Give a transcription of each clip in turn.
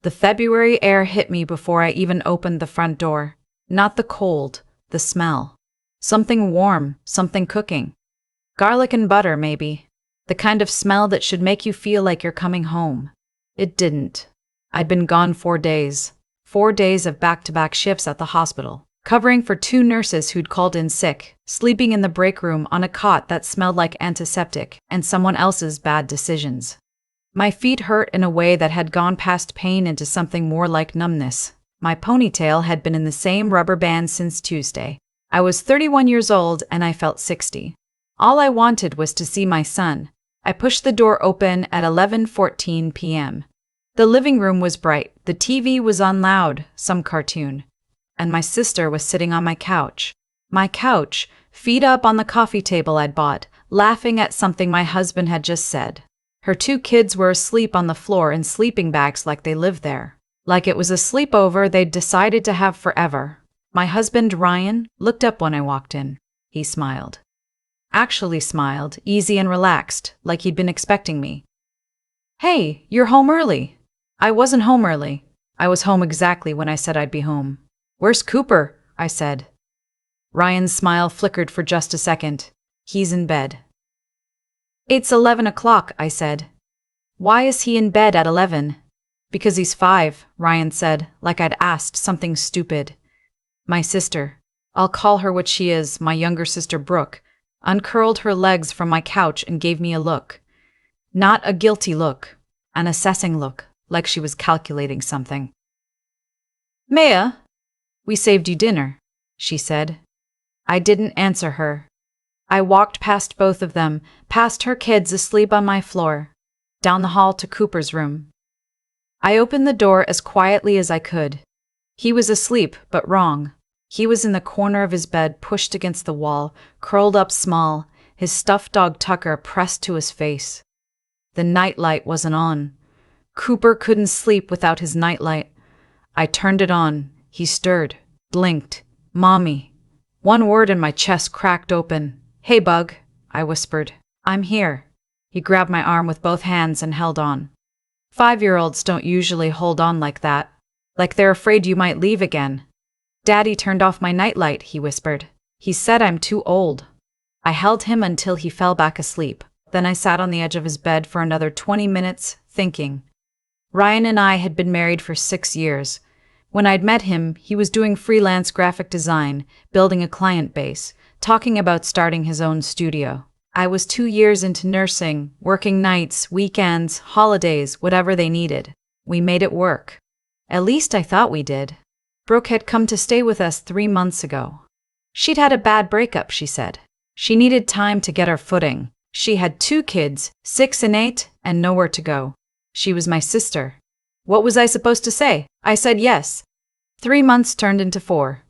The February air hit me before I even opened the front door. Not the cold, the smell. Something warm, something cooking. Garlic and butter, maybe. The kind of smell that should make you feel like you're coming home. It didn't. I'd been gone 4 days. 4 days of back-to-back shifts at the hospital, covering for 2 nurses who'd called in sick, sleeping in the break room on a cot that smelled like antiseptic and someone else's bad decisions. My feet hurt in a way that had gone past pain into something more like numbness. My ponytail had been in the same rubber band since Tuesday. I was 31 years old and I felt 60. All I wanted was to see my son. I pushed the door open at 11:14 p.m. The living room was bright, the TV was on loud, some cartoon. And my sister was sitting on my couch. My couch, feet up on the coffee table I'd bought, laughing at something my husband had just said. Her 2 kids were asleep on the floor in sleeping bags like they lived there. Like it was a sleepover they'd decided to have forever. My husband, Ryan, looked up when I walked in. He smiled. Actually smiled, easy and relaxed, like he'd been expecting me. "Hey, you're home early." I wasn't home early. I was home exactly when I said I'd be home. "Where's Cooper?" I said. Ryan's smile flickered for just a second. "He's in bed." "It's 11 o'clock, I said. "Why is he in bed at 11? "Because he's 5, Ryan said, like I'd asked something stupid. My sister, I'll call her what she is, my younger sister Brooke, uncurled her legs from my couch and gave me a look. Not a guilty look, an assessing look, like she was calculating something. "Maya, we saved you dinner," she said. I didn't answer her. I walked past both of them, past her kids asleep on my floor, down the hall to Cooper's room. I opened the door as quietly as I could. He was asleep, but wrong. He was in the corner of his bed, pushed against the wall, curled up small, his stuffed dog Tucker pressed to his face. The nightlight wasn't on. Cooper couldn't sleep without his nightlight. I turned it on. He stirred, blinked. "Mommy." One word and my chest cracked open. "Hey, Bug," I whispered. "I'm here." He grabbed my arm with both hands and held on. 5-year-olds don't usually hold on like that. Like they're afraid you might leave again. "Daddy turned off my nightlight," he whispered. "He said I'm too old." I held him until he fell back asleep. Then I sat on the edge of his bed for another 20 minutes, thinking. Ryan and I had been married for 6 years. When I'd met him, he was doing freelance graphic design, building a client base, talking about starting his own studio. I was 2 years into nursing, working nights, weekends, holidays, whatever they needed. We made it work. At least I thought we did. Brooke had come to stay with us 3 months ago. She'd had a bad breakup, she said. She needed time to get her footing. She had 2 kids, 6 and 8, and nowhere to go. She was my sister. What was I supposed to say? I said yes. 3 months turned into 4.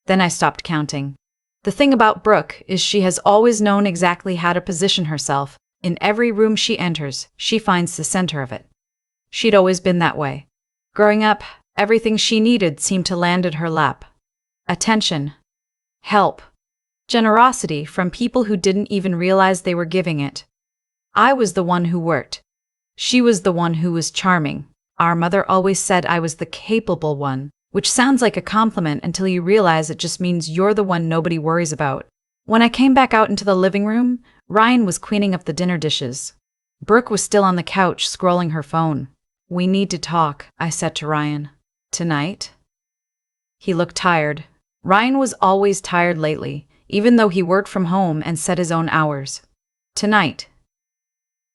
Then I stopped counting. The thing about Brooke is she has always known exactly how to position herself. In every room she enters, she finds the center of it. She'd always been that way. Growing up, everything she needed seemed to land in her lap. Attention. Help. Generosity from people who didn't even realize they were giving it. I was the one who worked. She was the one who was charming. Our mother always said I was the capable one, which sounds like a compliment until you realize it just means you're the one nobody worries about. When I came back out into the living room, Ryan was cleaning up the dinner dishes. Brooke was still on the couch scrolling her phone. "We need to talk," I said to Ryan. "Tonight?" He looked tired. Ryan was always tired lately, even though he worked from home and set his own hours. "Tonight."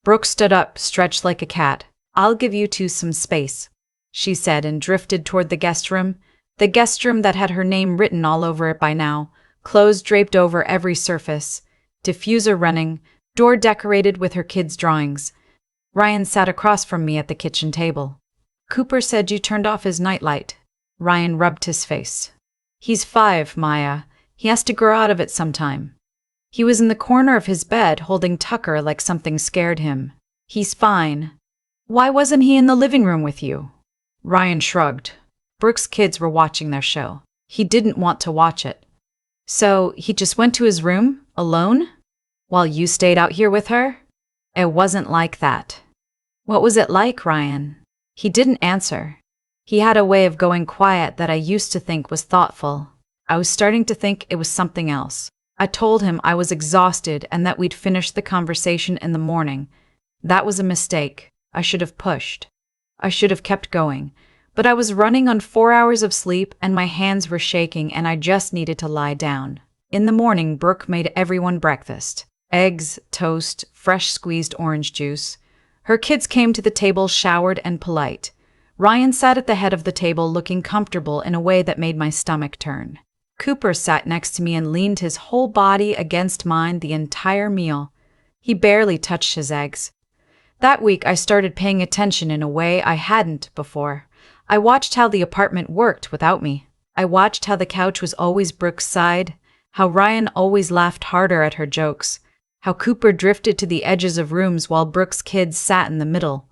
Brooke stood up, stretched like a cat. "I'll give you 2 some space," she said, and drifted toward the guest room that had her name written all over it by now, clothes draped over every surface, diffuser running, door decorated with her kids' drawings. Ryan sat across from me at the kitchen table. "Cooper said you turned off his nightlight." Ryan rubbed his face. "He's 5, Maya. He has to grow out of it sometime." He was in the corner of his bed holding Tucker like something scared him. "He's fine." "Why wasn't he in the living room with you?" Ryan shrugged. Brooke's kids were watching their show. He didn't want to watch it. "So he just went to his room, alone? While you stayed out here with her?" "It wasn't like that." "What was it like, Ryan?" He didn't answer. He had a way of going quiet that I used to think was thoughtful. I was starting to think it was something else. I told him I was exhausted and that we'd finish the conversation in the morning. That was a mistake. I should have pushed. I should have kept going. But I was running on 4 hours of sleep and my hands were shaking and I just needed to lie down. In the morning, Brooke made everyone breakfast. Eggs, toast, fresh squeezed orange juice. Her kids came to the table showered and polite. Ryan sat at the head of the table looking comfortable in a way that made my stomach turn. Cooper sat next to me and leaned his whole body against mine the entire meal. He barely touched his eggs. That week I started paying attention in a way I hadn't before. I watched how the apartment worked without me. I watched how the couch was always Brooke's side, how Ryan always laughed harder at her jokes, how Cooper drifted to the edges of rooms while Brooke's kids sat in the middle.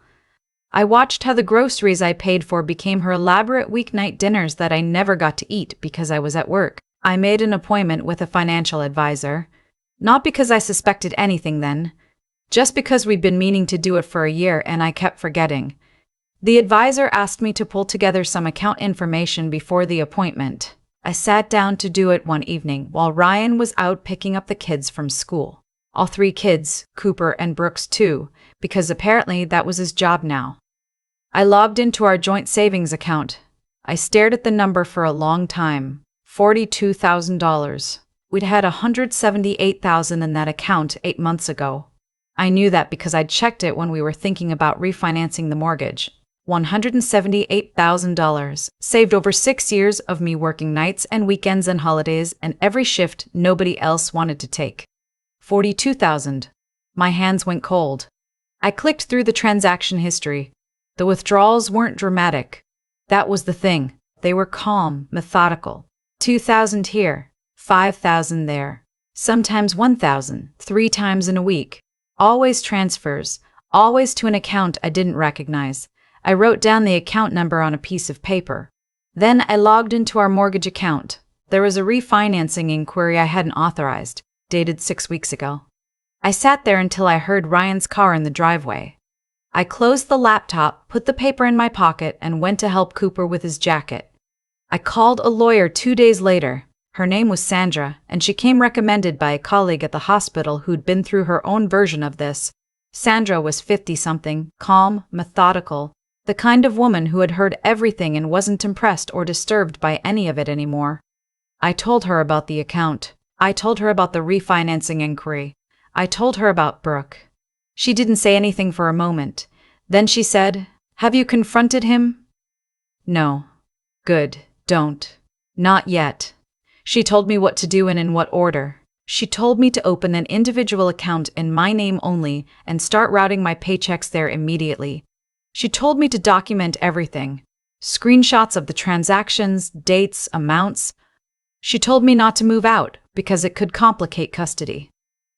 I watched how the groceries I paid for became her elaborate weeknight dinners that I never got to eat because I was at work. I made an appointment with a financial advisor, not because I suspected anything then, just because we'd been meaning to do it for a year and I kept forgetting. The advisor asked me to pull together some account information before the appointment. I sat down to do it one evening while Ryan was out picking up the kids from school. All 3 kids, Cooper and Brooks too, because apparently that was his job now. I logged into our joint savings account. I stared at the number for a long time. $42,000. We'd had $178,000 in that account 8 months ago. I knew that because I'd checked it when we were thinking about refinancing the mortgage. $178,000, saved over 6 years of me working nights and weekends and holidays and every shift nobody else wanted to take. $42,000. My hands went cold. I clicked through the transaction history. The withdrawals weren't dramatic. That was the thing. They were calm, methodical. $2,000 here, $5,000 there. Sometimes $1,000, 3 times in a week. Always transfers, always to an account I didn't recognize. I wrote down the account number on a piece of paper. Then I logged into our mortgage account. There was a refinancing inquiry I hadn't authorized, dated 6 weeks ago. I sat there until I heard Ryan's car in the driveway. I closed the laptop, put the paper in my pocket, and went to help Cooper with his jacket. I called a lawyer 2 days later. Her name was Sandra, and she came recommended by a colleague at the hospital who'd been through her own version of this. Sandra was 50-something, calm, methodical, the kind of woman who had heard everything and wasn't impressed or disturbed by any of it anymore. I told her about the account. I told her about the refinancing inquiry. I told her about Brooke. She didn't say anything for a moment. Then she said, "Have you confronted him?" "No." "Good, don't. Not yet." She told me what to do and in what order. She told me to open an individual account in my name only and start routing my paychecks there immediately. She told me to document everything. Screenshots of the transactions, dates, amounts. She told me not to move out because it could complicate custody.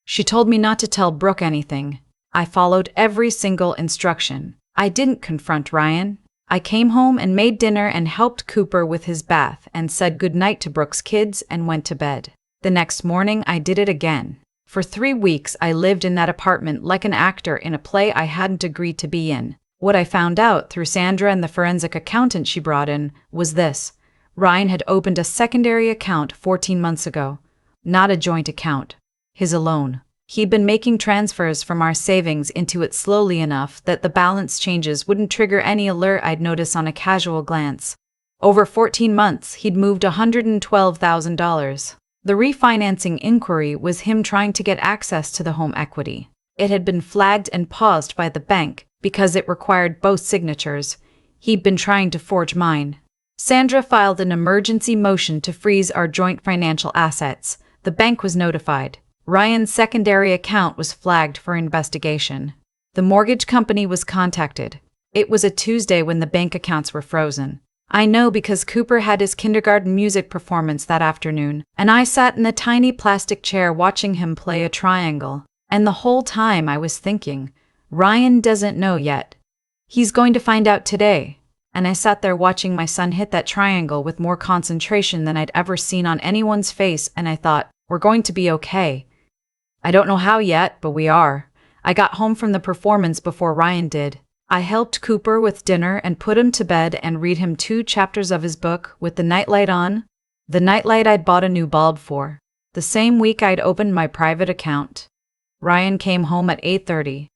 She told me not to tell Brooke anything. I followed every single instruction. I didn't confront Ryan. I came home and made dinner and helped Cooper with his bath and said goodnight to Brooke's kids and went to bed. The next morning I did it again. For 3 weeks I lived in that apartment like an actor in a play I hadn't agreed to be in. What I found out through Sandra and the forensic accountant she brought in was this. Ryan had opened a secondary account 14 months ago. Not a joint account. His alone. He'd been making transfers from our savings into it slowly enough that the balance changes wouldn't trigger any alert I'd notice on a casual glance. Over 14 months, he'd moved $112,000. The refinancing inquiry was him trying to get access to the home equity. It had been flagged and paused by the bank because it required both signatures. He'd been trying to forge mine. Sandra filed an emergency motion to freeze our joint financial assets. The bank was notified. Ryan's secondary account was flagged for investigation. The mortgage company was contacted. It was a Tuesday when the bank accounts were frozen. I know because Cooper had his kindergarten music performance that afternoon, and I sat in the tiny plastic chair watching him play a triangle. And the whole time I was thinking, Ryan doesn't know yet. He's going to find out today. And I sat there watching my son hit that triangle with more concentration than I'd ever seen on anyone's face, and I thought, we're going to be okay. I don't know how yet, but we are. I got home from the performance before Ryan did. I helped Cooper with dinner and put him to bed and read him 2 chapters of his book with the nightlight on, the nightlight I'd bought a new bulb for. The same week I'd opened my private account. Ryan came home at 8:30.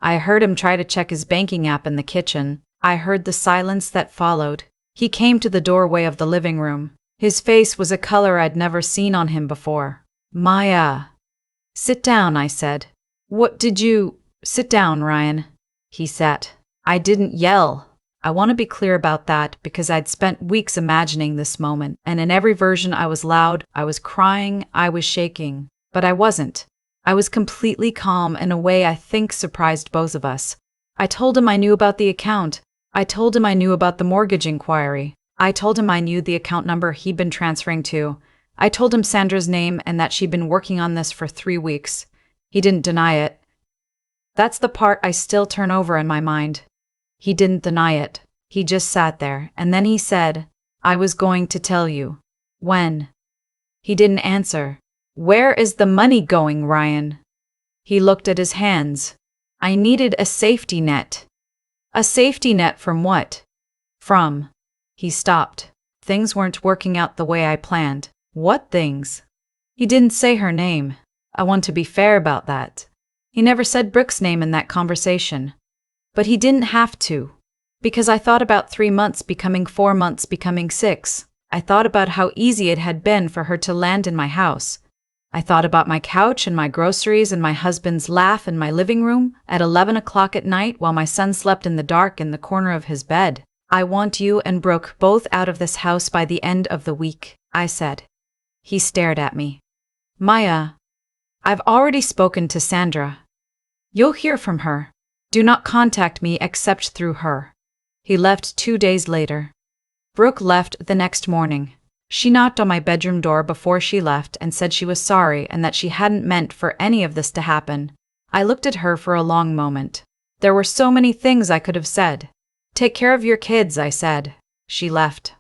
I heard him try to check his banking app in the kitchen. I heard the silence that followed. He came to the doorway of the living room. His face was a color I'd never seen on him before. Maya. Sit down, I said. What did you… Sit down, Ryan. He sat. I didn't yell. I want to be clear about that because I'd spent weeks imagining this moment, and in every version I was loud, I was crying, I was shaking. But I wasn't. I was completely calm in a way I think surprised both of us. I told him I knew about the account. I told him I knew about the mortgage inquiry. I told him I knew the account number he'd been transferring to. I told him Sandra's name and that she'd been working on this for 3 weeks. He didn't deny it. That's the part I still turn over in my mind. He didn't deny it. He just sat there, and then he said, I was going to tell you. When? He didn't answer. Where is the money going, Ryan? He looked at his hands. I needed a safety net. A safety net from what? From. He stopped. Things weren't working out the way I planned. What things? He didn't say her name. I want to be fair about that. He never said Brooke's name in that conversation. But he didn't have to. Because I thought about 3 months becoming 4 months becoming 6. I thought about how easy it had been for her to land in my house. I thought about my couch and my groceries and my husband's laugh in my living room at 11 o'clock at night while my son slept in the dark in the corner of his bed. I want you and Brooke both out of this house by the end of the week, I said. He stared at me. Maya, I've already spoken to Sandra. You'll hear from her. Do not contact me except through her. He left 2 days later. Brooke left the next morning. She knocked on my bedroom door before she left and said she was sorry and that she hadn't meant for any of this to happen. I looked at her for a long moment. There were so many things I could have said. Take care of your kids, I said. She left.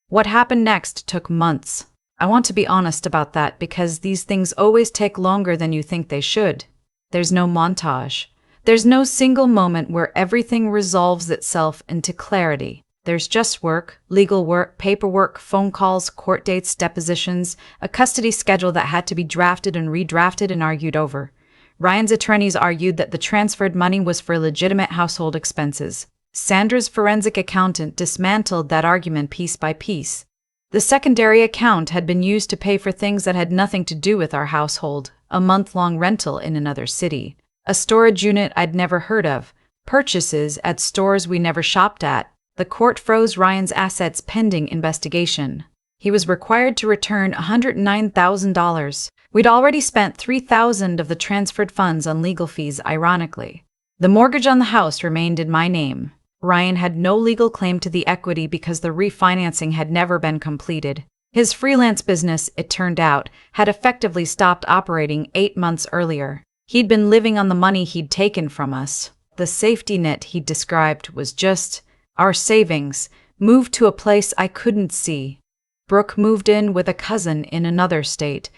What happened next took months. I want to be honest about that because these things always take longer than you think they should. There's no montage. There's no single moment where everything resolves itself into clarity. There's just work, legal work, paperwork, phone calls, court dates, depositions, a custody schedule that had to be drafted and redrafted and argued over. Ryan's attorneys argued that the transferred money was for legitimate household expenses. Sandra's forensic accountant dismantled that argument piece by piece. The secondary account had been used to pay for things that had nothing to do with our household, a month-long rental in another city, a storage unit I'd never heard of, purchases at stores we never shopped at. The court froze Ryan's assets pending investigation. He was required to return $109,000. We'd already spent $3,000 of the transferred funds on legal fees, ironically. The mortgage on the house remained in my name. Ryan had no legal claim to the equity because the refinancing had never been completed. His freelance business, it turned out, had effectively stopped operating 8 months earlier. He'd been living on the money he'd taken from us. The safety net he described was just our savings, moved to a place I couldn't see. Brooke moved in with a cousin in another state.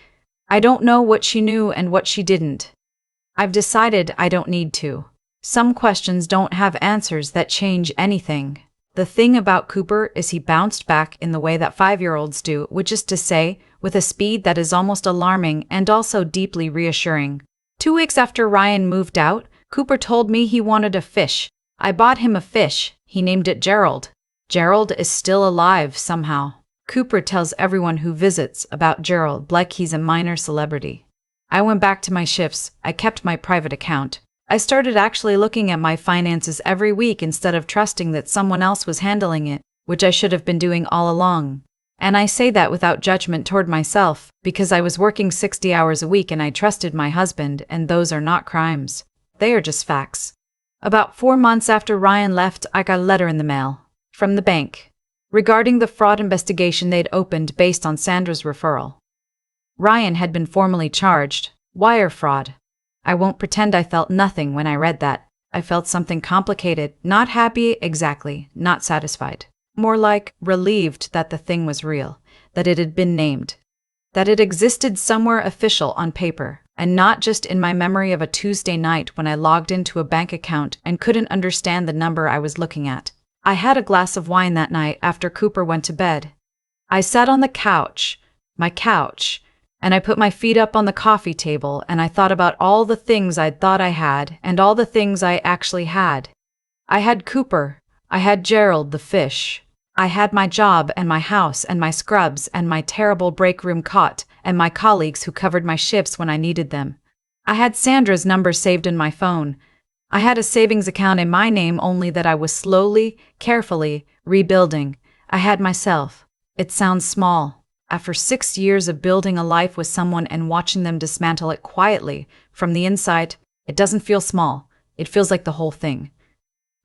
I don't know what she knew and what she didn't. I've decided I don't need to. Some questions don't have answers that change anything. The thing about Cooper is he bounced back in the way that 5-year-olds do, which is to say, with a speed that is almost alarming and also deeply reassuring. 2 weeks after Ryan moved out, Cooper told me he wanted a fish. I bought him a fish. He named it Gerald. Gerald is still alive somehow. Cooper tells everyone who visits about Gerald like he's a minor celebrity. I went back to my shifts. I kept my private account. I started actually looking at my finances every week instead of trusting that someone else was handling it, which I should have been doing all along. And I say that without judgment toward myself, because I was working 60 hours a week and I trusted my husband, and those are not crimes. They are just facts. About 4 months after Ryan left, I got a letter in the mail from the bank regarding the fraud investigation they'd opened based on Sandra's referral. Ryan had been formally charged. Wire fraud. I won't pretend I felt nothing when I read that. I felt something complicated, not happy exactly, not satisfied. More like relieved that the thing was real, that it had been named, that it existed somewhere official on paper. And not just in my memory of a Tuesday night when I logged into a bank account and couldn't understand the number I was looking at. I had a glass of wine that night after Cooper went to bed. I sat on the couch, my couch, and I put my feet up on the coffee table and I thought about all the things I'd thought I had and all the things I actually had. I had Cooper. I had Gerald the fish. I had my job and my house and my scrubs and my terrible break room cot and my colleagues who covered my shifts when I needed them. I had Sandra's number saved in my phone. I had a savings account in my name only that I was slowly, carefully rebuilding. I had myself. It sounds small. After 6 years of building a life with someone and watching them dismantle it quietly, from the inside, it doesn't feel small. It feels like the whole thing.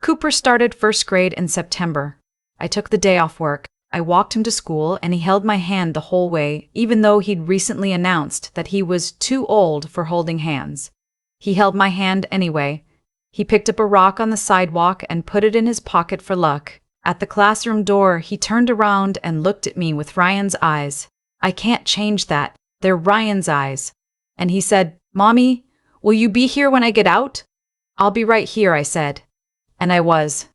Cooper started first grade in September. I took the day off work. I walked him to school and he held my hand the whole way, even though he'd recently announced that he was too old for holding hands. He held my hand anyway. He picked up a rock on the sidewalk and put it in his pocket for luck. At the classroom door, he turned around and looked at me with Ryan's eyes. I can't change that. They're Ryan's eyes. And he said, "Mommy, will you be here when I get out?" "I'll be right here," I said. And I was.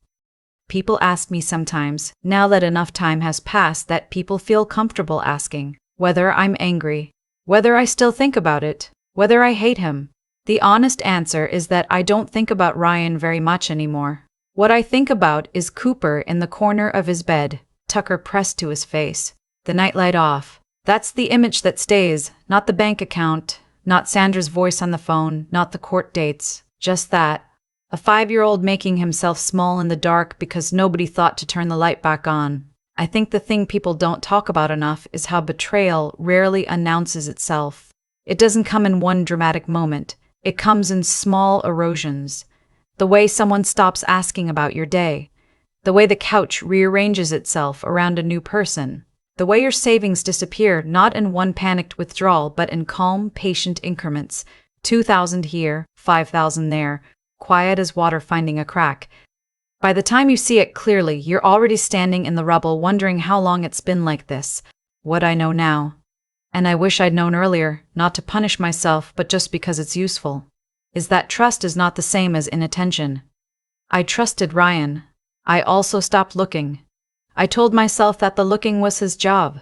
People ask me sometimes, now that enough time has passed that people feel comfortable asking, whether I'm angry, whether I still think about it, whether I hate him. The honest answer is that I don't think about Ryan very much anymore. What I think about is Cooper in the corner of his bed, Tucker pressed to his face, the nightlight off. That's the image that stays, not the bank account, not Sandra's voice on the phone, not the court dates, just that. A 5-year-old making himself small in the dark because nobody thought to turn the light back on. I think the thing people don't talk about enough is how betrayal rarely announces itself. It doesn't come in one dramatic moment. It comes in small erosions. The way someone stops asking about your day. The way the couch rearranges itself around a new person. The way your savings disappear not in one panicked withdrawal but in calm, patient increments. 2,000 here, 5,000 there. Quiet as water finding a crack. By the time you see it clearly, you're already standing in the rubble wondering how long it's been like this. What I know now. And I wish I'd known earlier, not to punish myself, but just because it's useful. Is that trust is not the same as inattention. I trusted Ryan. I also stopped looking. I told myself that the looking was his job.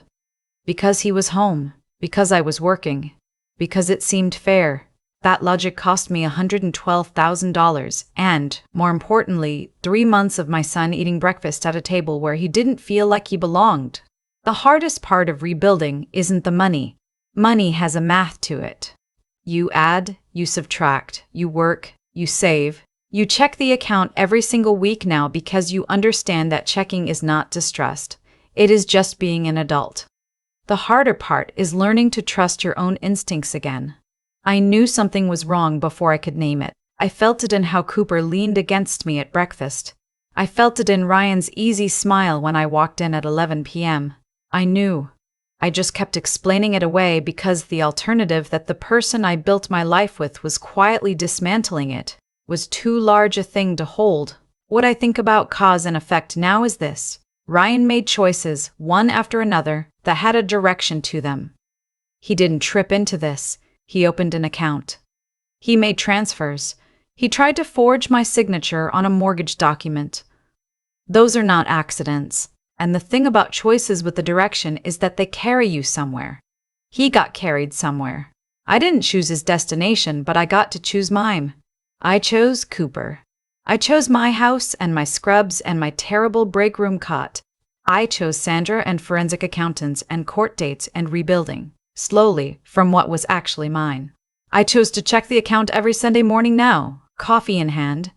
Because he was home. Because I was working. Because it seemed fair. That logic cost me $112,000 and, more importantly, 3 months of my son eating breakfast at a table where he didn't feel like he belonged. The hardest part of rebuilding isn't the money. Money has a math to it. You add, you subtract, you work, you save. You check the account every single week now because you understand that checking is not distrust. It is just being an adult. The harder part is learning to trust your own instincts again. I knew something was wrong before I could name it. I felt it in how Cooper leaned against me at breakfast. I felt it in Ryan's easy smile when I walked in at 11 p.m. I knew. I just kept explaining it away because the alternative that the person I built my life with was quietly dismantling it was too large a thing to hold. What I think about cause and effect now is this. Ryan made choices, one after another, that had a direction to them. He didn't trip into this. He opened an account. He made transfers. He tried to forge my signature on a mortgage document. Those are not accidents. And the thing about choices with the direction is that they carry you somewhere. He got carried somewhere. I didn't choose his destination, but I got to choose mine. I chose Cooper. I chose my house and my scrubs and my terrible break room cot. I chose Sandra and forensic accountants and court dates and rebuilding. Slowly, from what was actually mine. I chose to check the account every Sunday morning now, coffee in hand,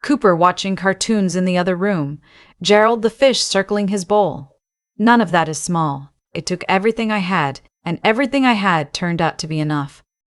Cooper watching cartoons in the other room, Gerald the fish circling his bowl. None of that is small. It took everything I had, and everything I had turned out to be enough.